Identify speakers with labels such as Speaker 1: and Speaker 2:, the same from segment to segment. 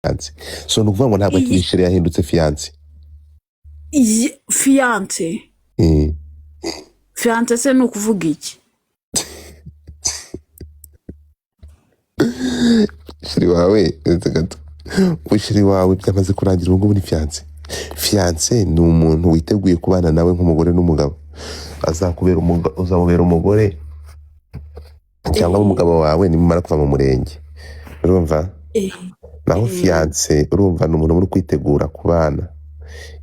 Speaker 1: fiance. So nukuvuga ngo ntabwo akiri chérie yahindutse fiance.
Speaker 2: Fiance. Fiance se nukuvuga iki?
Speaker 1: Chérie wawe gato. Chérie wawe byamaze kurangira ubwo muri fiance. Fiance ni umuntu witeguye kubana nawe nk'umugore n'umugabo. Uzamubera umugore cyangwa umugabo wawe nimumara kuva mu murenge. Urumva? Naho fiance urumva ni umuntu muri kwitegura kubana.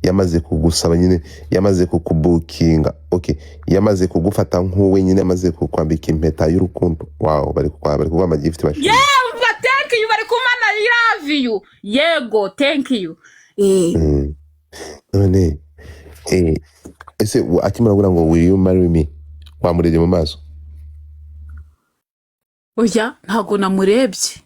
Speaker 1: Yamaze kugusaba nyine, yamaze kukubukinga. Okay, yamaze kugufata nk'uwe nyine, yamaze kukwambika impeta y'urukundo. Wow, bari kuguha amagift bashimye.
Speaker 2: Yeah, thank you, bari kumana I love you. Yego, thank you.
Speaker 1: None ese akimara gura ngo will you marry me? Wamurije mu maso?
Speaker 2: Oya, ntago namurebye.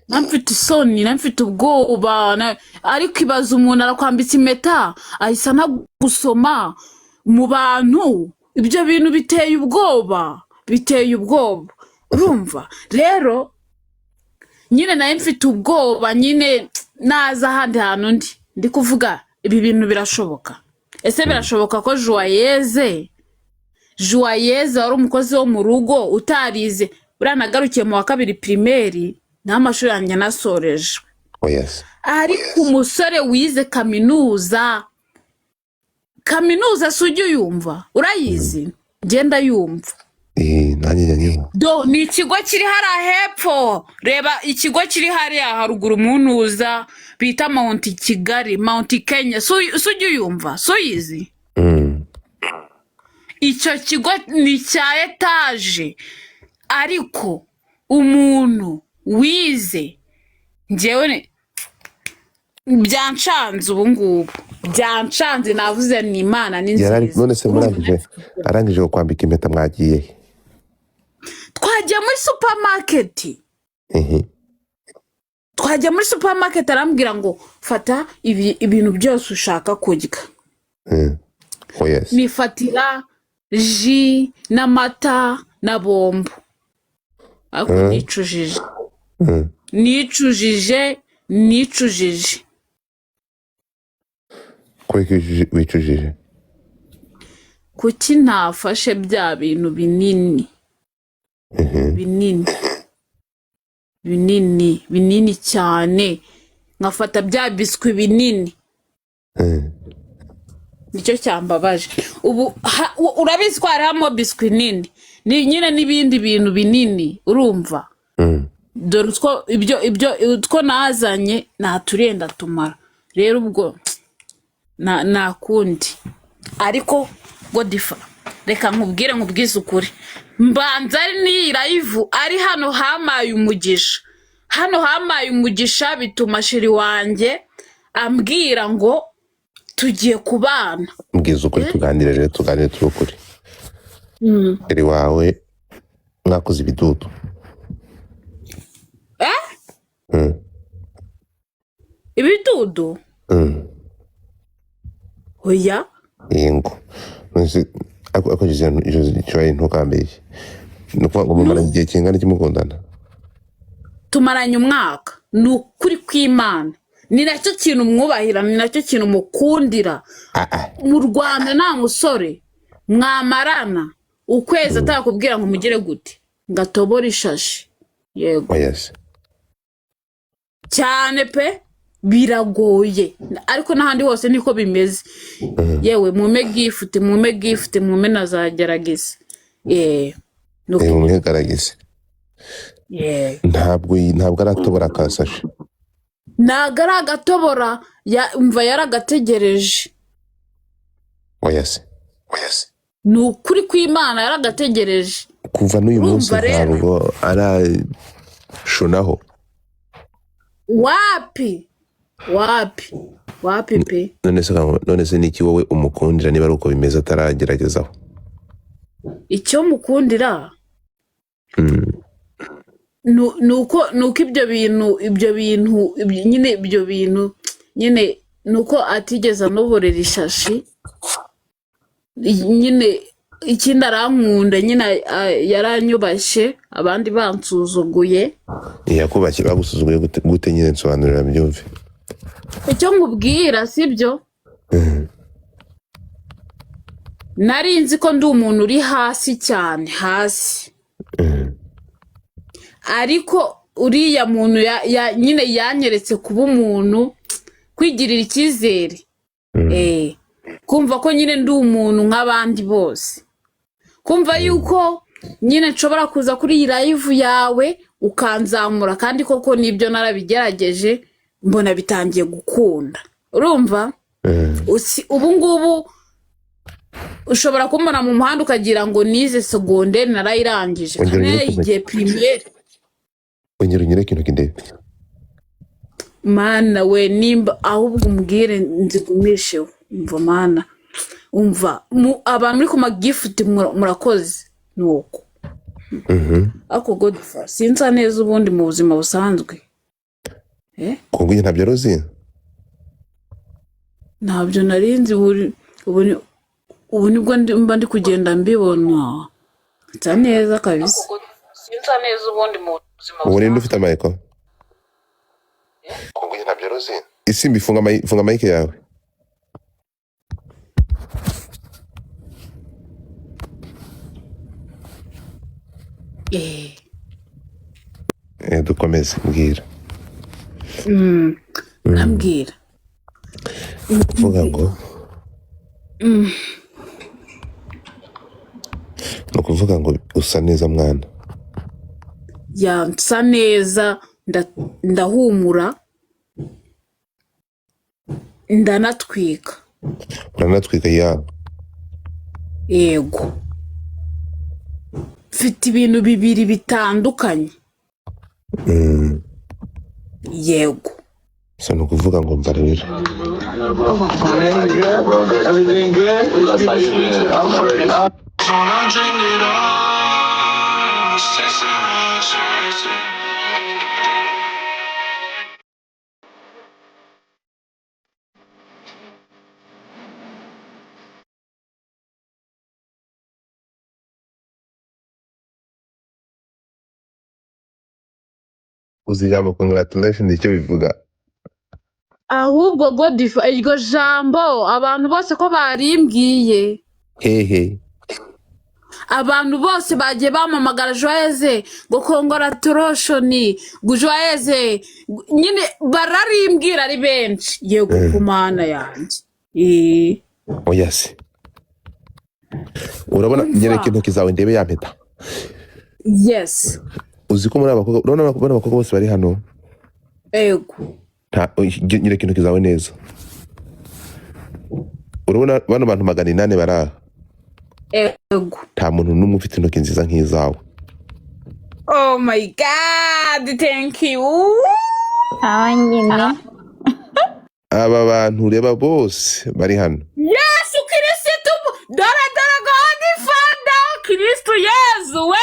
Speaker 2: Namfite isoni, namfite ubwoba, ariko ibaza umuntu arakwambitse impeta ahisa ntagusoma mu bantu. Ibyo bintu biteye ubwoba, urumva? Rero nyine naye mfite ubwoba, nyine naza ahandi hantu ndi kuvuga ibi bintu birashoboka. Ese birashoboka ko Joyeuse wari umukozi wo mu rugo utarize uranagarukiye mu wa kabiri primaire n'amashuri yanjye nasoreje.
Speaker 1: Oh yes.
Speaker 2: Ariko umusore wize kaminuza sujya yumva urayizi? Genda yumva.
Speaker 1: Nanjye
Speaker 2: do ni ikigo kiri hariya hepfo. Reba ikigo kiri hariya haruguru munuza bita Mount Kigali, Mount Kenya. Sujya yumva? Suyizi? Icyo kigo ni cya etaje, ariko umuntu wize njyewe byancanze ubu ngubu. Byancanze, navuze ni Imana ni nziza.
Speaker 1: None se arangije kwambika impeta mwagiye?
Speaker 2: Twagiye muri supermarket. Twagiye muri supermarket arambwira ngo fata ibintu byose ushaka kurya.
Speaker 1: Oh yes.
Speaker 2: Nifatira ji n'amata na bombo. Ako nicujije.
Speaker 1: Wicujije?
Speaker 2: Kuki ntafashe bya bintu binini? Binini cyane. Nkafata bya biswi binini. Nicyo cyambabaje. Ubu urabizi ko harimo biswi nini. Ni nyine n'ibindi bintu binini, urumva? Dore utwo nazanye naturenda tumara. Rero ubwo nakundi. Ariko Godifa, reka nkubwize ukuri. Mbanza ni live ari hano hamaye umugisha. Bituma shiri wanjye ambwira ngo tugiye kubana.
Speaker 1: Mbwiza ukuri, tuganire turukuri. Shiri wawe mwakoze ibidudu?
Speaker 2: Ibidudu? Oya.
Speaker 1: Yego. Ako cyo ntukambeshye. Nuko mumara igihe kingana kimukundana?
Speaker 2: Tumaranye umwaka. Nukuri kw'Imana. Ni nacyo kintu mwubahira, ni nacyo kintu mukundira. Mu Rwanda nta musore mwamarana ukwezi atakubwira ngo mugire gute ngatobora ishashi. Yego.
Speaker 1: Yes.
Speaker 2: Cyane pe biragoye, ariko n'ahandi hose niko bimeze. Yewe mume gift mume nazagerageza.
Speaker 1: Mume garageze. Ntabwo aratobora kasashi.
Speaker 2: Nagara agatobora umva yaragategereje.
Speaker 1: Yes.
Speaker 2: Nukuri kw'Imana yaragategereje.
Speaker 1: Kuva n'uyu munsi ntabwo arashonaho. Wapi pe. None se niki wowe umukundira niba ari uko bimeze atarageragezaho?
Speaker 2: Icyo mukundira nuko ibyo bintu nuko atigeze anoborera ishashi nyine ikindi arankunda nyine yaranyubashye abandi bansuzuguye.
Speaker 1: yakubashye bagusuzuguye gute nyine nsobanurira byumve.
Speaker 2: Icyo nkubwira sibyo, nari nzi ko ndi umuntu uri hasi cyane hasi, ariko uriya muntu nyine yanyeretse kuba umuntu, kwigirira icyizere, kumva ko nyine ndi umuntu nk'abandi bose, kumva yuko nyine nshobora kuza kuri iyi live yawe ukanzamura, kandi koko nibyo narabigerageje mbona bitangiye gukunda. Urumva ubu ngubu ushobora kumbona mu muhanda ukagira ngo nize secondaire narayirangije, kandi igihe primaire.
Speaker 1: Ongera unyereke intoki ndebe.
Speaker 2: Mana we, nimba ahubwo umbwire nzigumisheho. Umva mana, umva abantu muri ku magifuti murakoze nuko. Ako Godfather sinza neza ubundi mu buzima busanzwe.
Speaker 1: Kongo ntabyo arozi?
Speaker 2: Ntabyo narinzi, ubu nibwo mba ndi kugenda mbibona. Nsa neza kabisa. Sinza neza ubundi mu buzima busanzwe.
Speaker 1: Ubu ninde ufite amaheko? Kongo ntabyo arozi? Isimbi funga amahike yawe. Dukomeze mbwira.
Speaker 2: Nambwira.
Speaker 1: Vuga ngo nukuvuga ngo usa neza mwana.
Speaker 2: Nsa neza, ndahumura, ndanatwika.
Speaker 1: Uranatwika yawe?
Speaker 2: Yego, mfite ibintu bibiri bitandukanye. Yego.
Speaker 1: So nukuvuga ngo mva rero. Uzijambo congratulations icyo bivuga?
Speaker 2: Ahubwo Godfather, iryo jambo abantu bose ko barimbwiye.
Speaker 1: Hehe.
Speaker 2: Abantu bose bagiye bamamagara Joyeuse ngo congratulations, Joyeuse nyine bararimbwira ari benshi. Yego kumana yanjye.
Speaker 1: Oya se. Urabona nyereke intoki zawe ndebe ya mpeta.
Speaker 2: Yes.
Speaker 1: Uzi ko muri abakobwa, urabona abakobwa bose bari hano?
Speaker 2: Yego.
Speaker 1: Nyereke intoki zawe neza. Urabona bano bantu 800 baraha?
Speaker 2: Yego.
Speaker 1: Nta muntu n'umwe ufite intoki nziza nk'izawe.
Speaker 2: Oh my God, thank you.
Speaker 3: Nyine.
Speaker 1: Aba bantu ureba bose bari hano.
Speaker 2: Yesu Kristo, dore Godfather, Kristo Yesu we.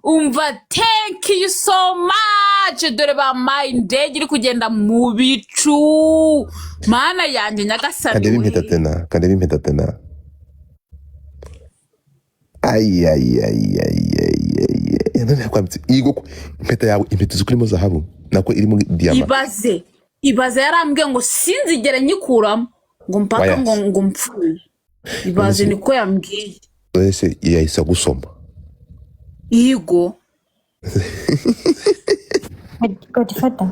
Speaker 2: Umva, thank you so much. Dore bampaye indege iri kugenda mu bicu. Mana yanjye nyagasani.
Speaker 1: Kandebe impeta tena. Ay. None yakwambitse igo impeta yawe, impeta zikurimo zahabu nako irimo diamant.
Speaker 2: Ibaze yarambwiye ngo sinzigere nyikuramo ngo mpaka ngo mpfuye. Ibaze niko yambwiye.
Speaker 1: Ese yahise gusoma.
Speaker 2: Igo.
Speaker 3: Godfather.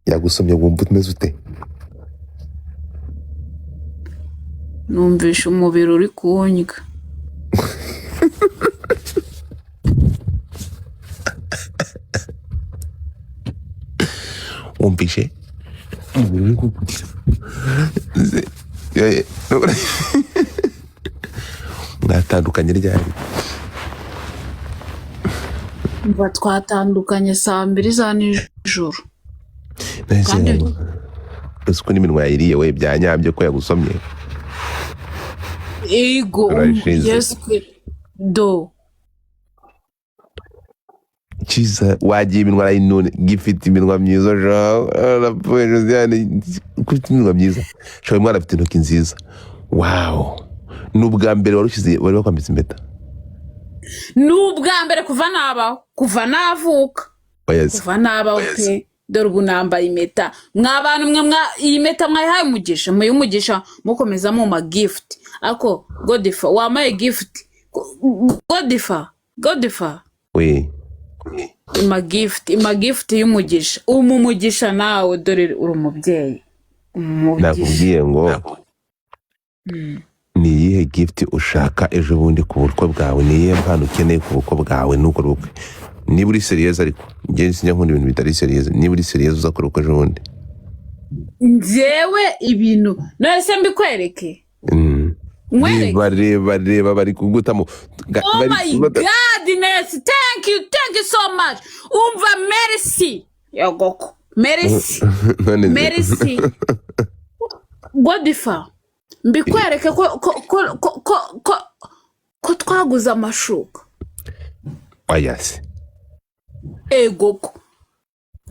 Speaker 1: Yagusomye wumva umeze ute?
Speaker 2: Numvisha umubiri uri kunyga.
Speaker 1: Wumvishe umubiri uri kunyga. Mwatandukanye ryari?
Speaker 2: Twatandukanye saa 2 za nijoro.
Speaker 1: Kandi uko n'iminwa yayiriye we byanyabyo ko yagusomye.
Speaker 2: Ego. Yes do.
Speaker 1: Chiza wagiye iminwa arayinone gifite iminwa myiza rapfuye Josiane, kuko iminwa myiza. Shawe mwana afite intoki nziza. Wow. n'ubwa mbere wari wakwambitse impeta?
Speaker 2: n'ubwa mbere kuva navuka
Speaker 1: Oyazi.
Speaker 2: kuva nabaho pe dore ubu nambaye impeta mw'abantu mwe iyi mpeta mwayihaye umugisha muyumugisha mukomeza mu magift ako Godifa wamaye gift Godifa
Speaker 1: we
Speaker 2: ima gift y'umugisha umugisha nawe dore uri umubyeyi
Speaker 1: nakubwiye ngo ni iyihe gift ushaka ejo bundi ku bukwe bwawe, ni iyihe mpano ukeneye ku bukwe bwawe nuko ubukwe niba uri seriyeuse, ariko njye sinjya nkunda ibintu bitari seriyeuse, niba uri seriyeuse uzakora ubukwe ejo bundi
Speaker 2: njyewe ibintu nose mbikwereke
Speaker 1: bareba bari kugutamo.
Speaker 2: Oh my God, Ness, thank you so much. Umva merci yogoko merci merci Godifa mbikwereke ko twaguze amashuka.
Speaker 1: Ayasi
Speaker 2: Egoko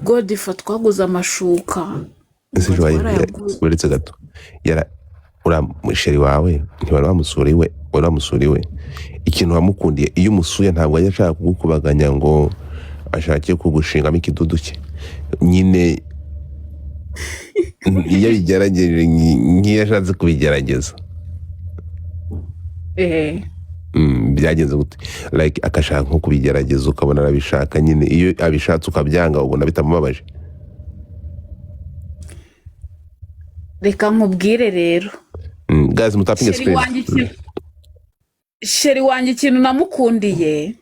Speaker 2: Godifa twaguze amashuka.
Speaker 1: ese uretse gato uriya wawe ntibari wamusuriwe ikintu wamukundiye iyo umusuye ntabwo ajya ashaka kugukubaganya ngo ashake kugushingamo ikidudu cye nyine iyo bigerageje nk'iyo ashatse kubigerageza byagenze gute like akashaka nko kubigerageza ukabona arabishaka nyine iyo abishatse ukabyanga ubona bitamubabaje?
Speaker 2: Reka nkubwire rero
Speaker 1: guys mutapinge screen
Speaker 2: sheri wanjye ikintu namukundiye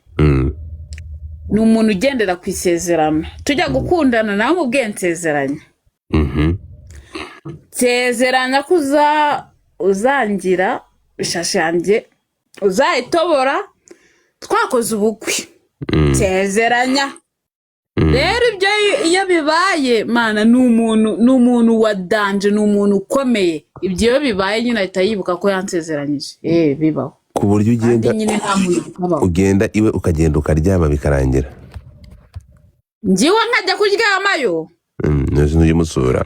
Speaker 2: ni umuntu ugendera ku isezerano. Tujya gukundana nawe mubwiye nsezeranya nsezeranya ko uzangira ishashe yanjye uzayitobora twakoze ubukwe nsezeranya. Rero ibyo iyo bibaye mana ni umuntu wa danje, ni umuntu ukomeye. Ibyo iyo bibaye nyine ahita yibuka ko yansezeranyije bibaho
Speaker 1: ku buryo ugenda iwe ukagenda ukaryama bikarangira.
Speaker 2: Njiwe nkajya kuryamayo
Speaker 1: neza n'uyu musura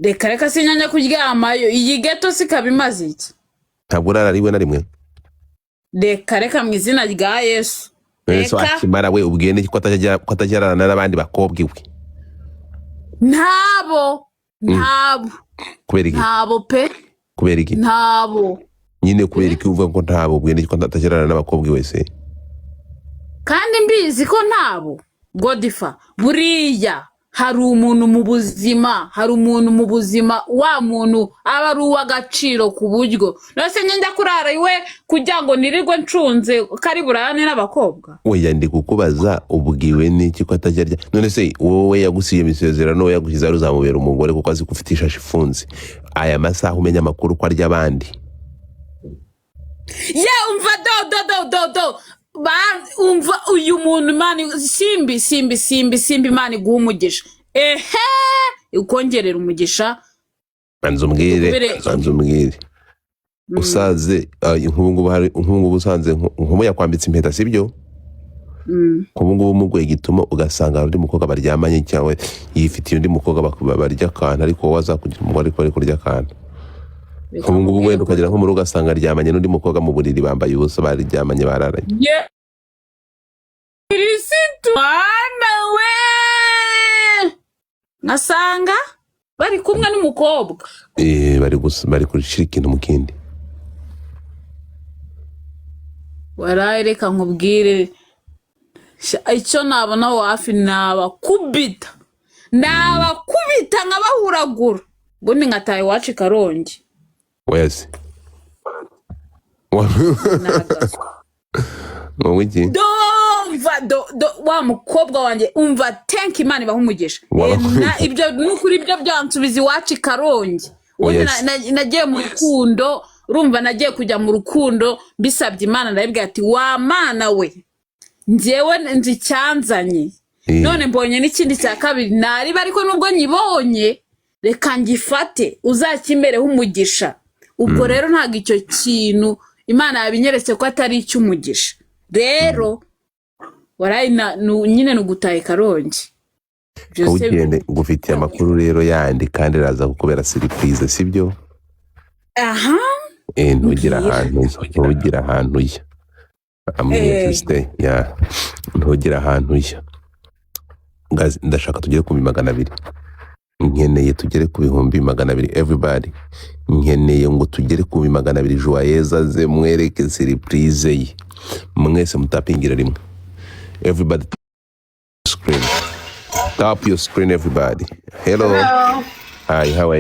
Speaker 2: reka sinyanya kuryamayo. Iyi geto sikabimaze iki?
Speaker 1: Ntabwo urarariwe na rimwe?
Speaker 2: Reka mu izina rya Yesu
Speaker 1: Yesu akimara we ubwene ko atajyarana n'abandi bakobwa iwe.
Speaker 2: Ntabo
Speaker 1: kubera iki?
Speaker 2: Ntabo pe
Speaker 1: kubera iki?
Speaker 2: Ntabo
Speaker 1: nyine kubera iki uvuga ko ntabo ubwene ko atajyarana n'abakobwa wese
Speaker 2: kandi mbizi ko ntabo? Godifa buriya hari umuntu mu buzima wa muntu aba ari uw'agaciro ku buryo nose njya kurara iwe kugira ngo nirirwe ncunze kari burane n'abakobwa.
Speaker 1: Oya ndi kukubaza ubwiwe n'iki ko atajya none se wowe yagusiye imisezerano yagushyize ari uzamubera umugore kuko azi kufite ishashi ifunze aya masaha umenya amakuru ko arya abandi.
Speaker 2: Umva do umva uyu muntu mani simbi mani guha umugisha ukongerera umugisha.
Speaker 1: Banza umbwire usaze nk'ubu usanze nk'ubu yakwambitse impeta sibyo? Kubu ngubu umugwe gituma ugasanga undi mukobwa baryamanye cyangwa yifitiye undi mukobwa barya akantu ariko wowe azakugira umugore ariko ari kurya akantu. Kubu ngubu wenda ukagira nko mu rugo ugasanga aryamanye n'undi mukobwa mu buriri bambaye ubusa baryamanye bararanye.
Speaker 2: Mwana we nasanga bari kumwe n'umukobwa
Speaker 1: bari kurishira ikintu mu kindi.
Speaker 2: Waraye reka nkubwire icyo nabona hafi nabakubita nkabahuragura ubundi nkataye iwacu i Karongi.
Speaker 1: wese wiki
Speaker 2: wa mukobwa wanjye umva thank Imana ibaha umugisha. Ibyo nukuri ibyo byansubiza iwacu i Karongi. Nagiye mu rukundo urumva nagiye kujya mu rukundo mbisabye Imana ndabibwira ati wa Mana we njyewe nzi cyanzanye none mbonye n'ikindi cya kabiri nariba ariko nubwo nyibonye reka ngifate uzakimereho umugisha. Ubwo rero ntago icyo kintu Imana yabinyeretse ko atari icy'umugisha. Rero warayi nyine nugutaye Karongi.
Speaker 1: Ugende ngufitiye amakuru rero yandi kandi raza kukubera surprise sibyo? ntugira
Speaker 2: mbwira.
Speaker 1: ahantu ujya I'm here to stay. Yeah. Ntugira ahantu ujya guys, ndashaka tugere ku 200. Nkeneye tugere ku 200 everybody. Nkeneye ngo tugere ku 200 Joyeuse aze mwereke surprise ye. Mwese mutapingira rimwe. Everybody screen. Tap your screen everybody. Hello. Hi, how are you?